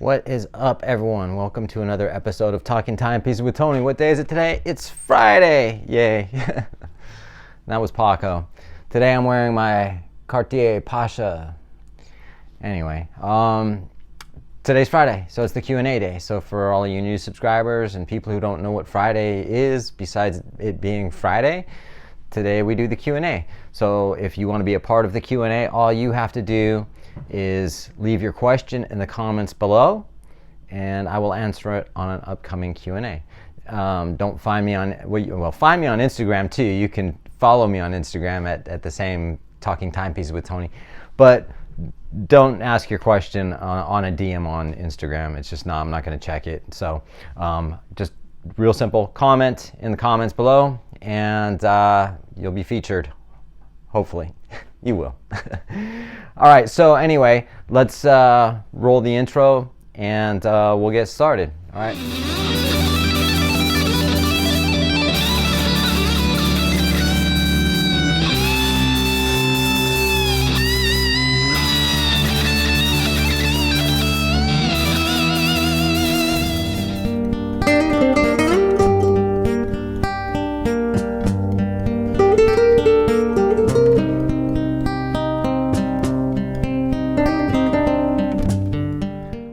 What is up, everyone? Welcome to another episode of Talking Timepieces with Tony. What day is it today? It's Friday. Yay. That was Paco. Today I'm wearing my Cartier Pasha. Anyway, today's Friday, so it's the Q&A day. So for all of you new subscribers and people who don't know what Friday is, besides it being Friday, today we do the Q&A. So if you want to be a part of the Q&A, all you have to do is leave your question in the comments below, and I will answer it on an upcoming Q&A. Don't find me on, well, find me on Instagram too. You can follow me on Instagram at the same Talking Timepieces with Tony, but don't ask your question on a DM on Instagram. It's just I'm not going to check it. So just real simple, comment in the comments below, and you'll be featured, hopefully. You will. All right, so anyway, let's roll the intro and we'll get started. All right.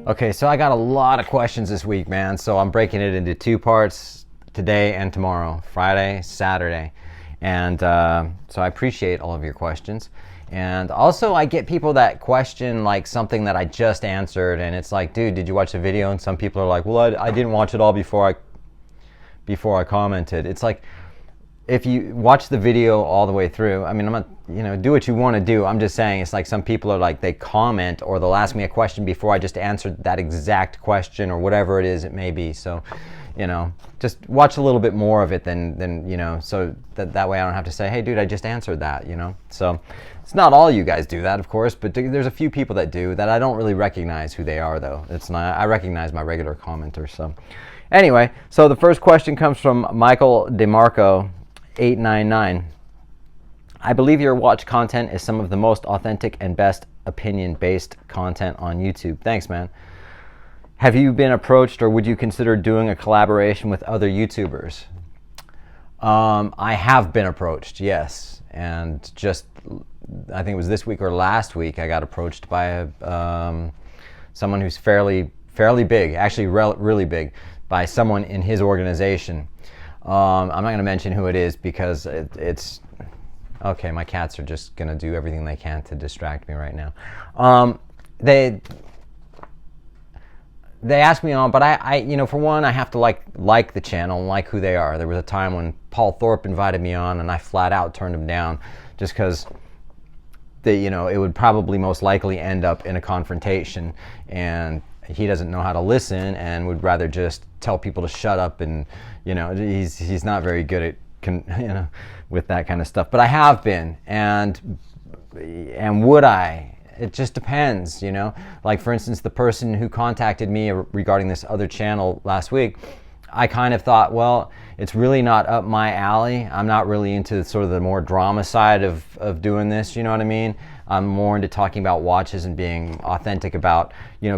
Okay, so I got a lot of questions this week, man. So I'm breaking it into two parts, today and tomorrow, Friday, Saturday. And so I appreciate all of your questions. And also I get people that question like something that I just answered, and it's like, dude, did you watch the video? And some people are like, well, I didn't watch it all before I commented. It's like, if you watch the video all the way through, I mean, I'm not, do what you want to do. I'm just saying, it's like some people are like, they comment or they'll ask me a question before I just answered that exact question or whatever it is it may be. So, just watch a little bit more of it than so that way I don't have to say, hey, dude, I just answered that, So it's not all you guys do that, of course, but there's a few people that do that. I don't really recognize who they are, though. It's not, I recognize my regular commenters. So anyway, so the first question comes from Michael DeMarco. 899. I believe your watch content is some of the most authentic and best opinion-based content on YouTube. Thanks, man. Have you been approached, or would you consider doing a collaboration with other YouTubers? I have been approached, yes. And just, I think it was this week or last week, I got approached by someone who's fairly big, actually really big, by someone in his organization. I'm not going to mention who it is because it's okay. My cats are just going to do everything they can to distract me right now. They asked me on, but I for one, I have to like the channel and like who they are. There was a time when Paul Thorp invited me on, and I flat out turned him down just because it would probably most likely end up in a confrontation, and he doesn't know how to listen and would rather just tell people to shut up, and he's not very good at with that kind of stuff. But I have been, and would I? It just depends, Like, for instance, the person who contacted me regarding this other channel last week, I kind of thought, well, it's really not up my alley. I'm not really into sort of the more drama side of doing this, you know what I mean? I'm more into talking about watches and being authentic about,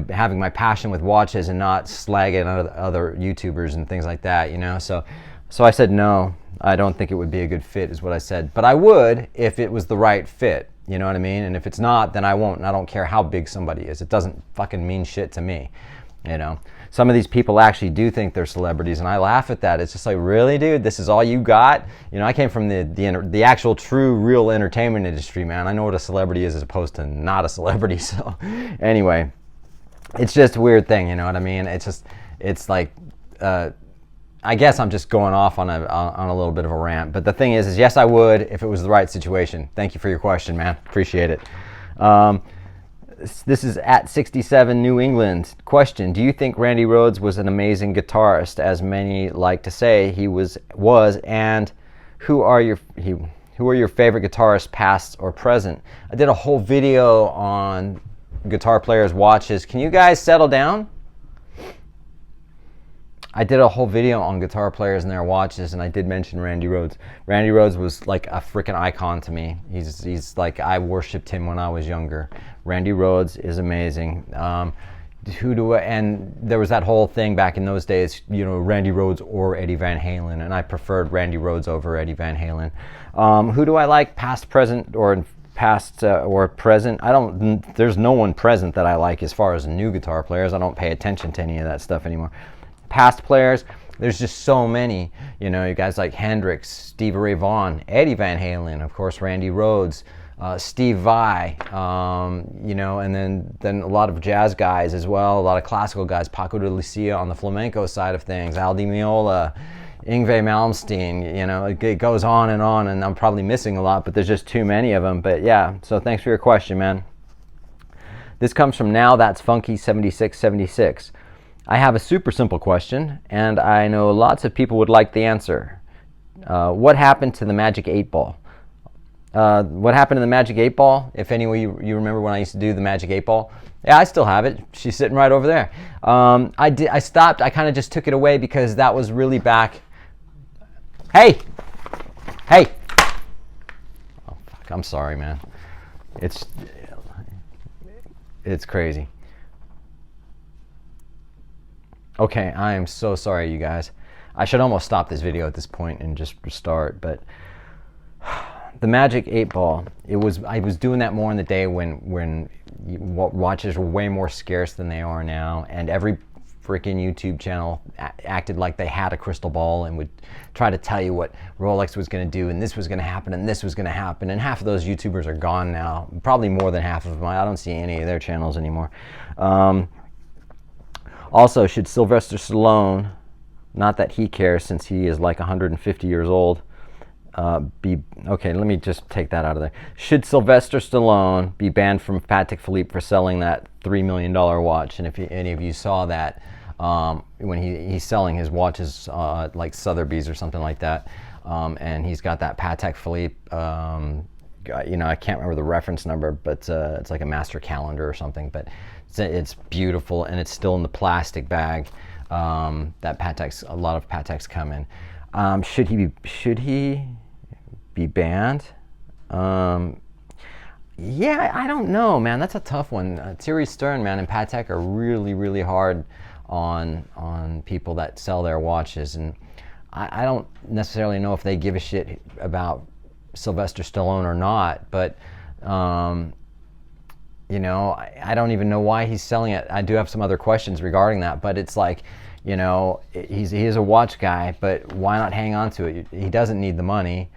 having my passion with watches and not slagging other YouTubers and things like that, So I said, no, I don't think it would be a good fit, is what I said. But I would if it was the right fit, you know what I mean? And if it's not, then I won't. And I don't care how big somebody is. It doesn't fucking mean shit to me, Some of these people actually do think they're celebrities, and I laugh at that. It's just like, really, dude? This is all you got? I came from the actual true real entertainment industry, man. I know what a celebrity is as opposed to not a celebrity. So anyway, it's just a weird thing, you know what I mean? It's like, I guess I'm just going off on a little bit of a rant. But the thing is yes, I would if it was the right situation. Thank you for your question, man. Appreciate it. This is at 67 New England. Question: do you think Randy Rhodes was an amazing guitarist, as many like to say he was, and who are your favorite guitarists, past or present? I did a whole video on guitar players' watches. Can you guys settle down? I did a whole video on guitar players and their watches, and I did mention Randy Rhodes. Randy Rhodes was like a freaking icon to me. He's like, I worshipped him when I was younger. Randy Rhodes is amazing. who do I, and there was that whole thing back in those days, you know, Randy Rhodes or Eddie Van Halen, and I preferred Randy Rhodes over Eddie Van Halen. Who do I like, past, present, or present? There's no one present that I like as far as new guitar players. I don't pay attention to any of that stuff anymore. Past players, there's just so many. You know, you guys like Hendrix, Stevie Ray Vaughan, Eddie Van Halen, of course, Randy Rhodes, Steve Vai, you know, and then a lot of jazz guys as well, a lot of classical guys, Paco de Lucia on the flamenco side of things, Al Di Meola, Yngwie Malmsteen, you know, it goes on, and I'm probably missing a lot, but there's just too many of them. But yeah, so thanks for your question, man. This comes from Now That's Funky 7676. I have a super simple question, and I know lots of people would like the answer. What happened to the Magic 8 Ball? What happened to the Magic 8 Ball? If any of you remember when I used to do the Magic 8 Ball, yeah, I still have it. She's sitting right over there. I stopped. I kind of just took it away because that was really back. Hey! Oh, fuck, I'm sorry, man. It's crazy. Okay, I am so sorry, you guys. I should almost stop this video at this point and just restart, but the Magic 8 Ball, I was doing that more in the day when watches were way more scarce than they are now, and every freaking YouTube channel acted like they had a crystal ball and would try to tell you what Rolex was going to do, and this was going to happen, and this was going to happen, and half of those YouTubers are gone now, probably more than half of them. I don't see any of their channels anymore. Also, should Sylvester Stallone, not that he cares since he is like 150 years old, okay, let me just take that out of there. Should Sylvester Stallone be banned from Patek Philippe for selling that $3 million watch? And if any of you saw that, when he's selling his watches like Sotheby's or something like that, and he's got that Patek Philippe, you know, I can't remember the reference number, but it's like a master calendar or something, but it's beautiful, and it's still in the plastic bag that Pateks, a lot of Pateks come in. Should he be banned? Yeah, I don't know, man. That's a tough one. Thierry Stern, man, and Patek are really, really hard on people that sell their watches, and I don't necessarily know if they give a shit about Sylvester Stallone or not, but you know, I don't even know why he's selling it. I do have some other questions regarding that, but it's like, you know, he is a watch guy, but why not hang on to it? He doesn't need the money,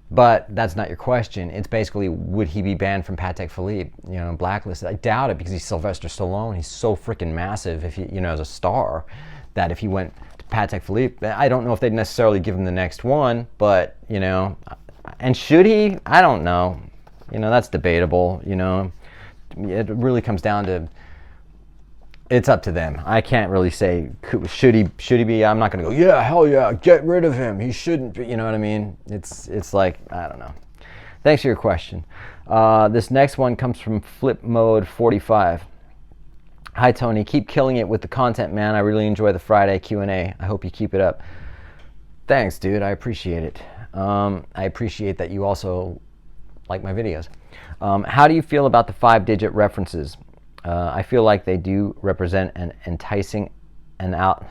but that's not your question. It's basically, would he be banned from Patek Philippe, you know, blacklisted? I doubt it, because he's Sylvester Stallone. He's so freaking massive, if he, you know, as a star, that if he went to Patek Philippe, I don't know if they'd necessarily give him the next one, but, you know, and should he? I don't know. You know, that's debatable, you know. It really comes down to, it's up to them. I can't really say, should he be? I'm not going to go, yeah, hell yeah, get rid of him. He shouldn't be, you know what I mean? It's like, I don't know. Thanks for your question. This next one comes from Flip Mode 45. Hi, Tony. Keep killing it with the content, man. I really enjoy the Friday Q&A. I hope you keep it up. Thanks, dude. I appreciate it. I appreciate that you also like my videos. How do you feel about the 5-digit references? I feel like they do represent an enticing amalgam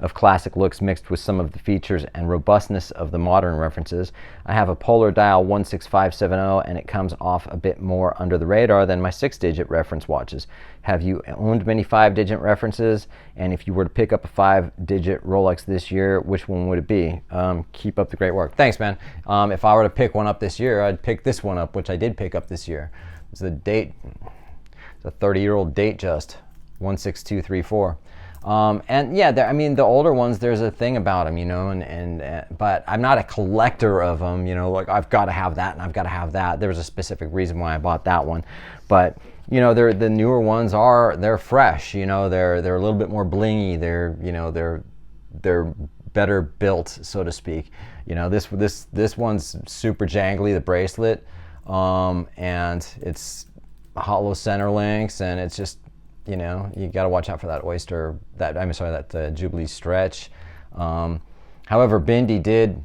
of classic looks mixed with some of the features and robustness of the modern references. I have a Polar Dial 16570, and it comes off a bit more under the radar than my 6-digit reference watches. Have you owned many 5-digit references? And if you were to pick up a 5-digit Rolex this year, which one would it be? Keep up the great work. Thanks, man. If I were to pick one up this year, I'd pick this one up, which I did pick up this year. It's the date. It's a 30-year-old date, just 16234. And yeah, I mean, the older ones, there's a thing about them, you know, but I'm not a collector of them, you know, like I've got to have that and I've got to have that. There's a specific reason why I bought that one, but you know, the newer ones they're fresh, you know, they're a little bit more blingy. They're better built, so to speak. You know, this one's super jangly, the bracelet, and it's hollow center links, and it's just, you know, you got to watch out for that Jubilee stretch. However, Bindi did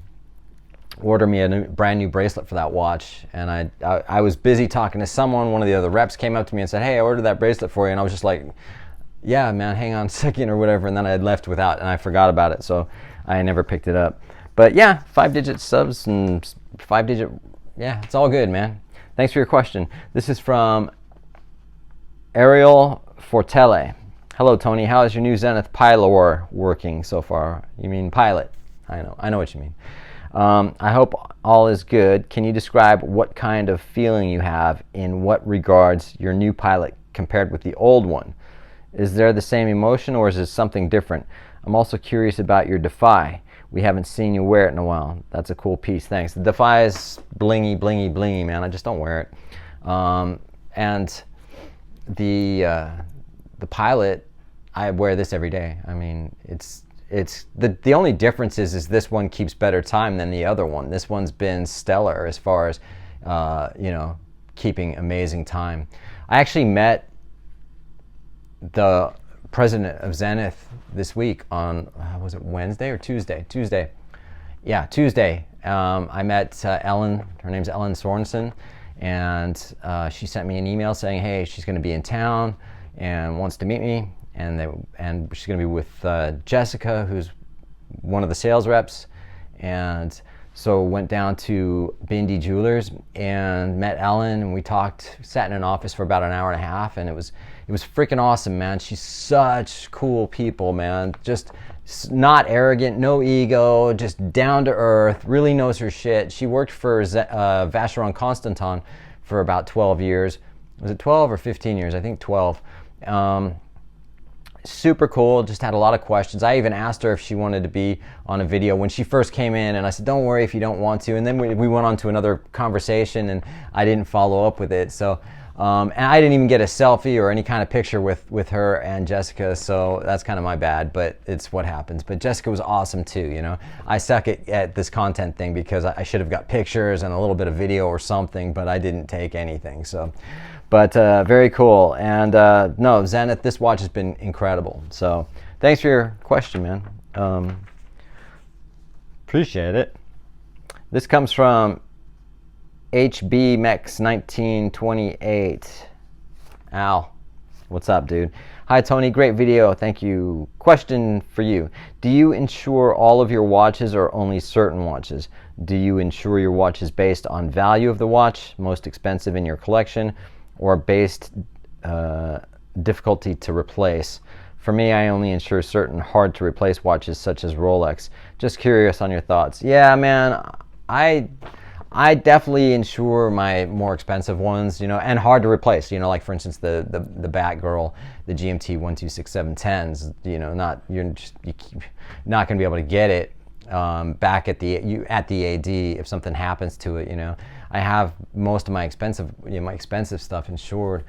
order me a brand new bracelet for that watch, and I was busy talking to someone. One of the other reps came up to me and said, "Hey, I ordered that bracelet for you," and I was just like, "Yeah, man, hang on a second," or whatever, and then I had left without, and I forgot about it, so I never picked it up. But yeah, 5-digit subs and 5-digit, yeah, it's all good, man. Thanks for your question. This is from Ariel Fortele. Hello, Tony. How is your new Zenith Pilot working so far? You mean pilot? I know what you mean. I hope all is good. Can you describe what kind of feeling you have in what regards your new Pilot compared with the old one? Is there the same emotion or is it something different? I'm also curious about your Defy. We haven't seen you wear it in a while. That's a cool piece. Thanks. The Defy is blingy, blingy, blingy, man. I just don't wear it. And the Pilot, I wear this every day. I mean, it's the only difference is this one keeps better time than the other one. This one's been stellar as far as keeping amazing time. I actually met the president of Zenith this week on was it Wednesday or Tuesday? Tuesday. Yeah, Tuesday. I met Ellen. Her name's Ellen Sorensen, and she sent me an email saying, hey, she's going to be in town and wants to meet me. And she's going to be with Jessica, who's one of the sales reps. And so went down to Bindi Jewelers and met Ellen, and we talked, sat in an office for about an hour and a half, and it was freaking awesome, man. She's such cool people, man. Just not arrogant, no ego, just down to earth, really knows her shit. She worked for Vacheron Constantin for about 12 years. Was it 12 or 15 years? I think 12. Super cool, just had a lot of questions. I even asked her if she wanted to be on a video when she first came in, and I said, don't worry if you don't want to. And then we went on to another conversation, and I didn't follow up with it. So, and I didn't even get a selfie or any kind of picture with her and Jessica, so that's kind of my bad, but it's what happens. But Jessica was awesome too, you know. I suck at this content thing because I should have got pictures and a little bit of video or something, but I didn't take anything, so. But very cool. And no, Zenith, this watch has been incredible. So thanks for your question, man. Appreciate it. This comes from HBMex 1928. Al, what's up, dude? Hi, Tony. Great video. Thank you. Question for you. Do you insure all of your watches or only certain watches? Do you insure your watches based on value of the watch, most expensive in your collection, or based difficulty to replace? For me, I only insure certain hard to replace watches such as Rolex. Just curious on your thoughts. Yeah, man, I definitely insure my more expensive ones, you know, and hard to replace, you know, like for instance the Batgirl, the GMT 126710s, you know, you're not going to be able to get it back at the AD if something happens to it, you know. I have most of my expensive stuff insured.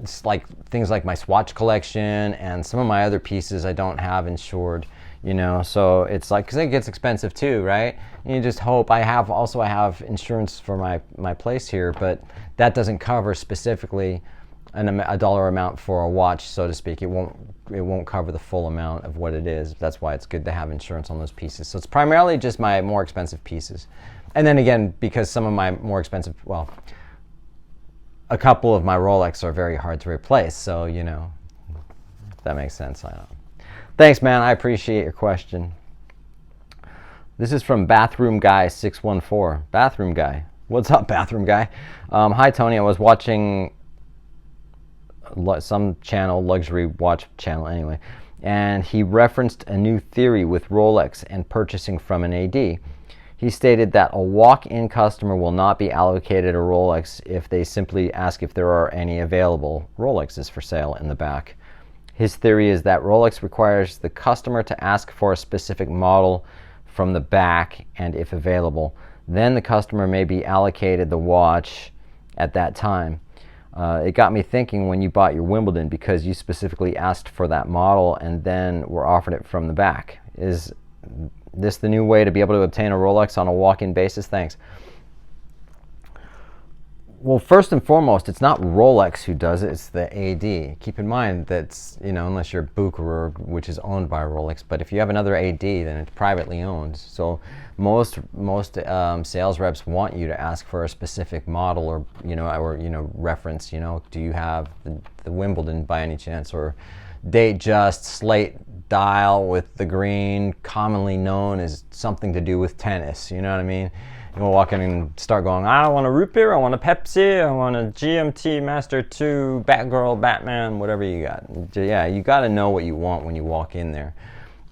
It's like things like my Swatch collection and some of my other pieces I don't have insured, you know. So it's like, because it gets expensive too, right? And you just hope. I have insurance for my place here, but that doesn't cover specifically a dollar amount for a watch, so to speak. It won't cover the full amount of what it is. That's why it's good to have insurance on those pieces. So it's primarily just my more expensive pieces. And then again, because some of my more expensive, well, a couple of my Rolex are very hard to replace. So, you know, if that makes sense. I don't know. Thanks, man. I appreciate your question. This is from Bathroom Guy 614. Bathroom Guy. What's up, Bathroom Guy? Hi, Tony. I was watching some channel, luxury watch channel anyway, and he referenced a new theory with Rolex and purchasing from an AD. He stated that a walk-in customer will not be allocated a Rolex if they simply ask if there are any available Rolexes for sale in the back. His theory is that Rolex requires the customer to ask for a specific model from the back, and if available, then the customer may be allocated the watch at that time. It got me thinking when you bought your Wimbledon, because you specifically asked for that model and then were offered it from the back. Is this the new way to be able to obtain a Rolex on a walk-in basis? Thanks. Well, first and foremost, it's not Rolex who does it, it's the AD. Keep in mind that, you know, unless you're Bucherer, which is owned by Rolex, but if you have another AD, then it's privately owned. So most sales reps want you to ask for a specific model, or reference. Do you have the Wimbledon by any chance, or date just slate dial with the green, commonly known as something to do with tennis. You know what I mean? You will walk in and start going, I want a root beer, I want a Pepsi, I want a GMT Master 2, Batgirl, Batman, whatever you got. Yeah, you got to know what you want when you walk in there.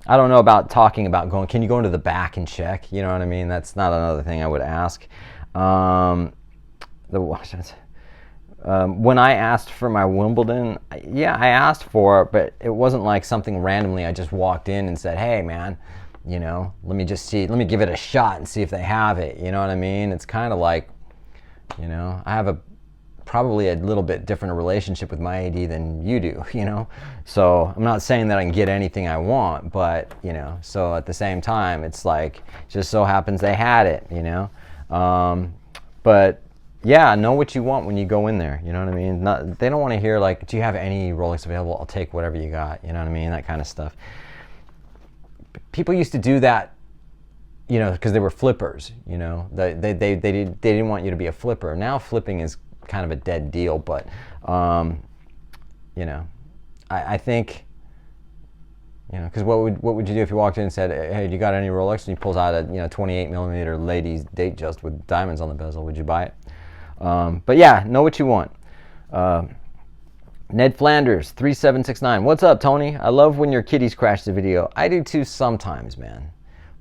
I don't know about talking about going, can you go into the back and check? You know what I mean? That's not another thing I would ask. When I asked for my Wimbledon, yeah, I asked for it, but it wasn't like something randomly. I just walked in and said, hey, man, let me just see, let me give it a shot and see if they have it. You know what I mean? It's kind of like, I have probably a little bit different relationship with my AD than you do, So I'm not saying that I can get anything I want, but, so at the same time, it's like, just so happens they had it, but yeah, know what you want when you go in there, you know what I mean? They don't want to hear like, do you have any Rolex available? I'll take whatever you got, you know what I mean? That kind of stuff. People used to do that, because they were flippers, they didn't want you to be a flipper. Now flipping is kind of a dead deal, but I think, because what would you do if you walked in and said, hey, do you got any Rolex? And he pulls out a 28 millimeter ladies date just with diamonds on the bezel. Would you buy it? But yeah, know what you want. Ned Flanders 3769. What's up, Tony? I love when your kitties crash the video. I do too sometimes, man.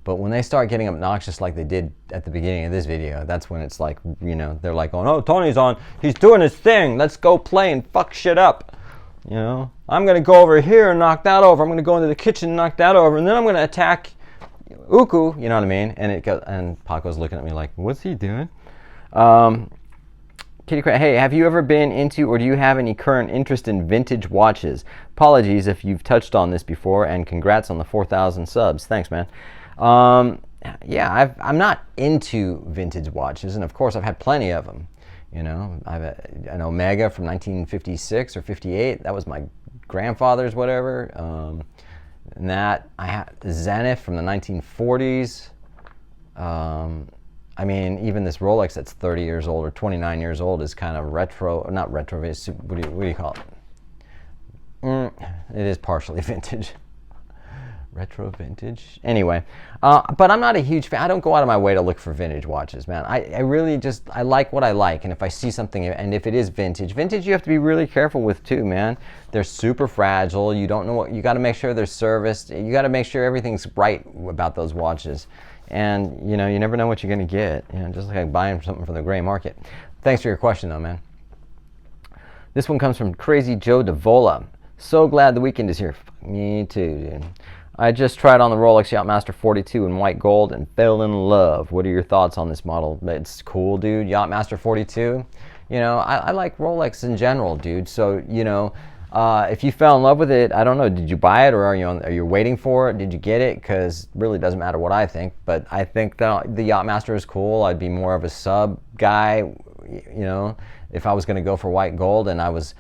But when they start getting obnoxious like they did at the beginning of this video, that's when it's like, they're like going, oh, Tony's on. He's doing his thing. Let's go play and fuck shit up. I'm going to go over here and knock that over. I'm going to go into the kitchen and knock that over. And then I'm going to attack Uku. You know what I mean? And Paco's looking at me like, what's he doing? Kitty Crab, hey, have you ever been into or do you have any current interest in vintage watches? Apologies if you've touched on this before, and congrats on the 4,000 subs. Thanks, man. Yeah, I'm not into vintage watches, and of course I've had plenty of them. I have an Omega from 1956 or 58. That was my grandfather's, whatever. And that I had Zenith from the 1940s. I mean, even this Rolex that's 30 years old or 29 years old is kind of retro, not retro, what do you call it? It is partially vintage. Retro vintage? Anyway, but I'm not a huge fan. I don't go out of my way to look for vintage watches, man. I really I like what I like, and if I see something, and if it is vintage you have to be really careful with too, man. They're super fragile. You don't know you got to make sure they're serviced. You got to make sure everything's right about those watches. And, you never know what you're going to get, just like buying something from the gray market. Thanks for your question, though, man. This one comes from Crazy Joe DeVola. So glad the weekend is here. Me too, dude. I just tried on the Rolex Yachtmaster 42 in white gold and fell in love. What are your thoughts on this model? It's cool, dude. Yachtmaster 42. I like Rolex in general, dude. So, if you fell in love with it, I don't know, did you buy it, or are you waiting for it? Did you get it? Because it really doesn't matter what I think, but I think the Yachtmaster is cool. I'd be more of a sub guy, if I was going to go for white gold and I was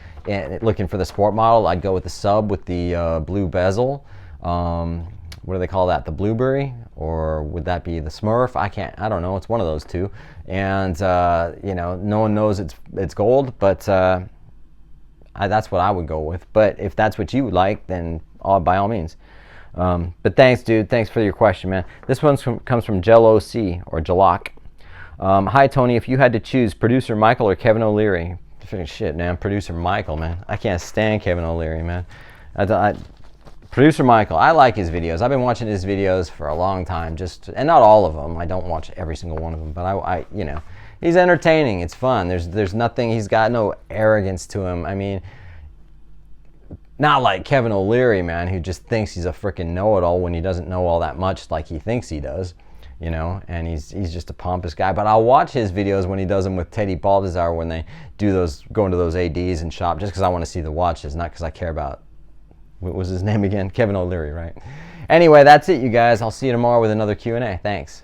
looking for the sport model, I'd go with the sub with the blue bezel. What do they call that? The Blueberry? Or would that be the Smurf? I don't know. It's one of those two. And, no one knows it's gold, but that's what I would go with. But if that's what you like, then by all means. But thanks, dude. Thanks for your question, man. This one comes from Jello C, or Jalok. Hi, Tony. If you had to choose producer Michael or Kevin O'Leary, shit, man. Producer Michael, man. I can't stand Kevin O'Leary, man. Producer Michael, I like his videos. I've been watching his videos for a long time, and not all of them. I don't watch every single one of them, but I he's entertaining. It's fun. There's nothing. He's got no arrogance to him. I mean, not like Kevin O'Leary, man, who just thinks he's a freaking know-it-all when he doesn't know all that much like he thinks he does, and he's just a pompous guy. But I'll watch his videos when he does them with Teddy Baldassar, when they go into those ADs and shop, just because I want to see the watches, not because I care about, what was his name again? Kevin O'Leary, right? Anyway, that's it, you guys. I'll see you tomorrow with another Q&A. Thanks.